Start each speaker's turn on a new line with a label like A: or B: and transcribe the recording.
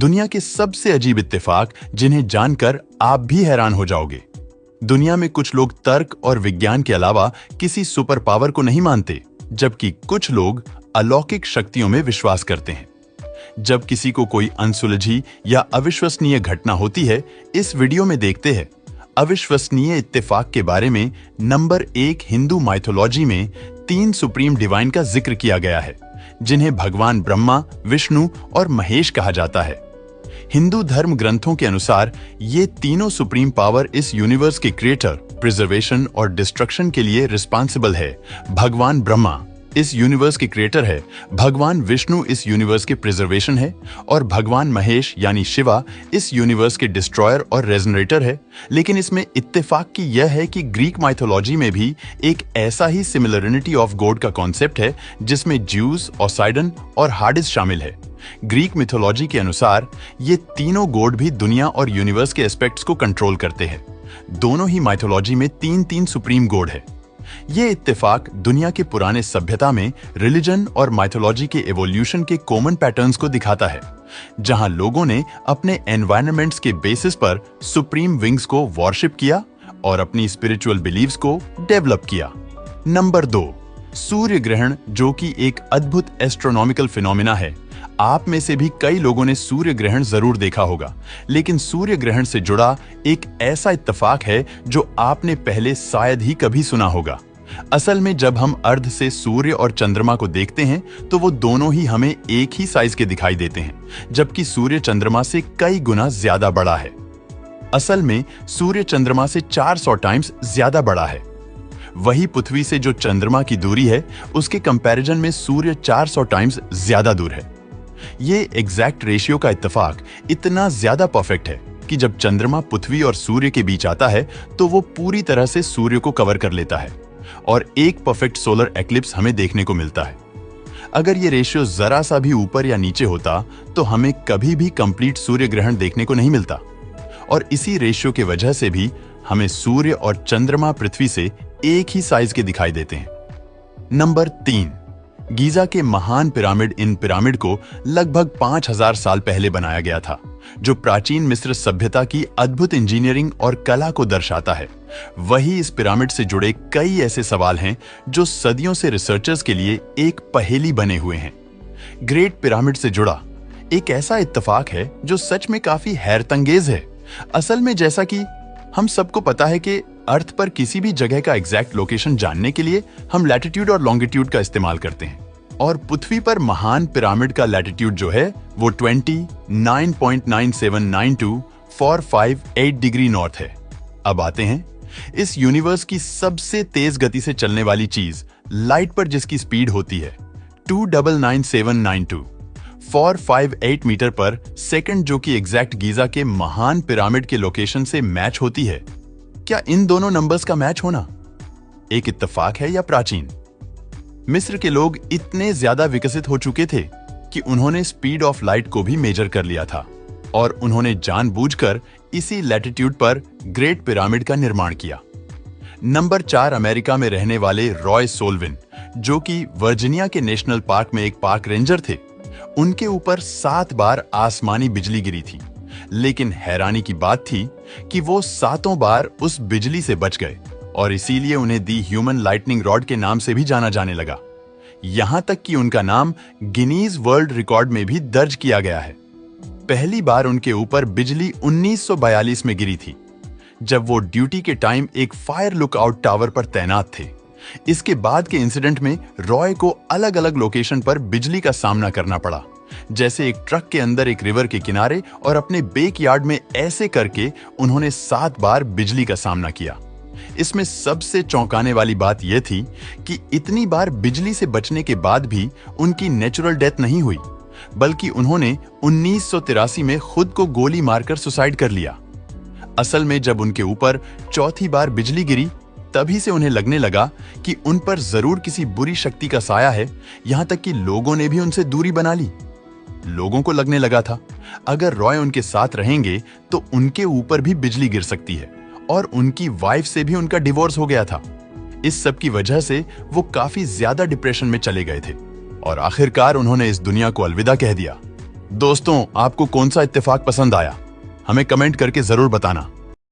A: दुनिया के सबसे अजीब इत्तेफाक जिन्हें जानकर आप भी हैरान हो जाओगे। दुनिया में कुछ लोग तर्क और विज्ञान के अलावा किसी सुपर पावर को नहीं मानते, जबकि कुछ लोग अलौकिक शक्तियों में विश्वास करते हैं। जब किसी को कोई अनसुलझी या अविश्वसनीय घटना होती है, इस वीडियो में देखते हैं अविश्वसनीय इत्तेफाक के बारे में। नंबर 1, हिंदू माइथोलॉजी में 3 सुप्रीम डिवाइन का जिक्र किया गया है, जिन्हें भगवान ब्रह्मा, विष्णु और महेश कहा जाता है। हिंदू धर्म ग्रंथों के अनुसार ये तीनों सुप्रीम पावर इस यूनिवर्स के क्रिएटर, प्रिजर्वेशन और डिस्ट्रक्शन के लिए रिस्पॉन्सिबल है। भगवान ब्रह्मा इस यूनिवर्स के क्रिएटर है, भगवान विष्णु इस यूनिवर्स के प्रिजर्वेशन है और भगवान महेश यानी शिवा इस यूनिवर्स के डिस्ट्रॉयर और रेजनरेटर है। लेकिन इसमें इत्तेफाक की यह है कि ग्रीक माइथोलॉजी में भी एक ऐसा ही सिमिलरिटी ऑफ गॉड का कॉन्सेप्ट है, जिसमें ज्यूस, ओसाइडन और हाडिस शामिल है। ग्रीक मिथोलॉजी के अनुसार ये तीनों गॉड भी दुनिया और यूनिवर्स के एस्पेक्ट्स को कंट्रोल करते हैं। दोनों ही माइथोलॉजी में 3 सुप्रीम गॉड है। ये इत्तेफाक दुनिया के पुराने सभ्यता में रिलीजन और माइथोलॉजी के एवोल्यूशन के कॉमन पैटर्न्स को दिखाता है, जहां लोगों ने अपने एनवायरनमेंट्स के बेसिस पर सुप्रीम विंग्स को वॉरशिप किया और अपनी स्पिरिचुअल बिलीव्स को डेवलप किया। नंबर 2, सूर्य ग्रहण, जो कि एक अद्भुत एस्ट्रोनॉमिकल फिनोमिना है। आप में से भी कई लोगों ने सूर्य ग्रहण जरूर देखा होगा, लेकिन सूर्य ग्रहण से जुड़ा एक ऐसा इत्तेफाक है जो आपने पहले शायद ही कभी सुना होगा। असल में जब हम अर्ध से सूर्य और चंद्रमा को देखते हैं तो वो दोनों ही हमें एक ही साइज के दिखाई देते हैं, जबकि सूर्य चंद्रमा से कई गुना ज्यादा बड़ा है। असल में सूर्य चंद्रमा से 400 टाइम्स ज्यादा बड़ा है। वही पृथ्वी से जो चंद्रमा की दूरी है, उसके कंपैरिजन में सूर्य 400 टाइम्स ज्यादा दूर है। ये एग्जैक्ट रेशियो का इत्तेफाक इतना ज्यादा परफेक्ट है कि जब चंद्रमा पृथ्वी और सूर्य के बीच आता है तो वो पूरी तरह से सूर्य को कवर कर लेता है और एक परफेक्ट सोलर एक्लिप्स हमें देखने को मिलता है। अगर ये रेशियो जरा सा भी ऊपर या नीचे होता तो हमें कभी भी कंप्लीट सूर्य ग्रहण देखने को नहीं मिलता, और इसी रेशियो की वजह से भी हमें सूर्य और चंद्रमा पृथ्वी से एक ही साइज के दिखाई देते हैं। नंबर 3, गीजा के महान पिरामिड। इन पिरामिड को लगभग 5000 साल पहले बनाया गया था, जो प्राचीन मिस्र सभ्यता की अद्भुत इंजीनियरिंग और कला को दर्शाता है। वही इस पिरामिड से जुड़े कई ऐसे सवाल हैं जो सदियों से रिसर्चर्स के लिए एक पहेली बने हुए हैं। ग्रेट पिरामिड से जुड़ा एक ऐसा इत्तेफाक है जो सच में काफी हैरतअंगेज है। असल में जैसा कि हम सबको पता है कि अर्थ पर किसी भी जगह का एग्जैक्ट लोकेशन जानने के लिए हम लैटिट्यूड और लॉन्गिट्यूड का इस्तेमाल करते हैं, और पृथ्वी पर महान पिरामिड का लैटिट्यूड जो है वो 29.9792 डिग्री नॉर्थ है। अब आते हैं इस यूनिवर्स की सबसे तेज गति से चलने वाली चीज, लाइट पर जिसकी स्पीड होती है 299,792 मीटर पर सेकंड, जो कि एग्जैक्ट गीजा के महान पिरामिड के लोकेशन से मैच होती है। क्या इन दोनों नंबर्स का मैच होना एक इत्तेफाक है या प्राचीन? मिस्र के लोग इतने ज्यादा विकसित हो चुके थे कि उन्होंने स्पीड ऑफ लाइट को भी मेजर कर लिया था, और उन्होंने जानबूझकर इसी लैटिट्यूड पर ग्रेट पिरामिड का निर्माण किया। नंबर 4, अमेरिका में रहने वाले रॉय सोलविन, जो कि वर्जीनिया के नेशनल पार्क में एक पार्क रेंजर थे। उनके ऊपर 7 बार आसमानी बिजली गिरी थी, लेकिन हैरानी की बात थी कि वो 7 बार उस बिजली से बच गए, और इसीलिए उन्हें दी ह्यूमन लाइटनिंग रॉड के नाम से भी जाना जाने लगा। यहां तक कि उनका नाम गिनीज वर्ल्ड रिकॉर्ड में भी दर्ज किया गया है। पहली बार उनके ऊपर बिजली 1942 में गिरी थी, जब वो ड्यूटी के टाइम एक फायर लुकआउट टावर पर तैनात थे। इसके बाद के इंसिडेंट में रॉय को अलग अलग लोकेशन पर बिजली का सामना करना पड़ा, जैसे एक ट्रक के अंदर, एक रिवर के किनारे, और अपने बेक यार्ड में। ऐसे करके उन्होंने 7 बार बिजली का सामना किया। इसमें सबसे चौंकाने वाली बात यह थी कि इतनी बार बिजली से बचने के बाद भी उनकी नेचुरल डेथ नहीं हुई, बल्कि उन्होंने 1983 में खुद को गोली मारकर सुसाइड कर लिया। असल में जब उनके ऊपर 4थी बार बिजली गिरी, तभी से उन्हें लगने लगा कि उन पर जरूर किसी बुरी शक्ति का साया है। यहां तक कि लोगों ने भी उनसे दूरी बना ली। लोगों को लगने लगा था अगर रॉय उनके साथ रहेंगे तो उनके ऊपर भी बिजली गिर सकती है, और उनकी वाइफ से भी उनका डिवोर्स हो गया था। इस सब की वजह से वो काफी ज्यादा डिप्रेशन में चले गए थे, और आखिरकार उन्होंने इस दुनिया को अलविदा कह दिया। दोस्तों, आपको कौन सा इत्तेफाक पसंद आया? हमें कमेंट करके जरूर बताना।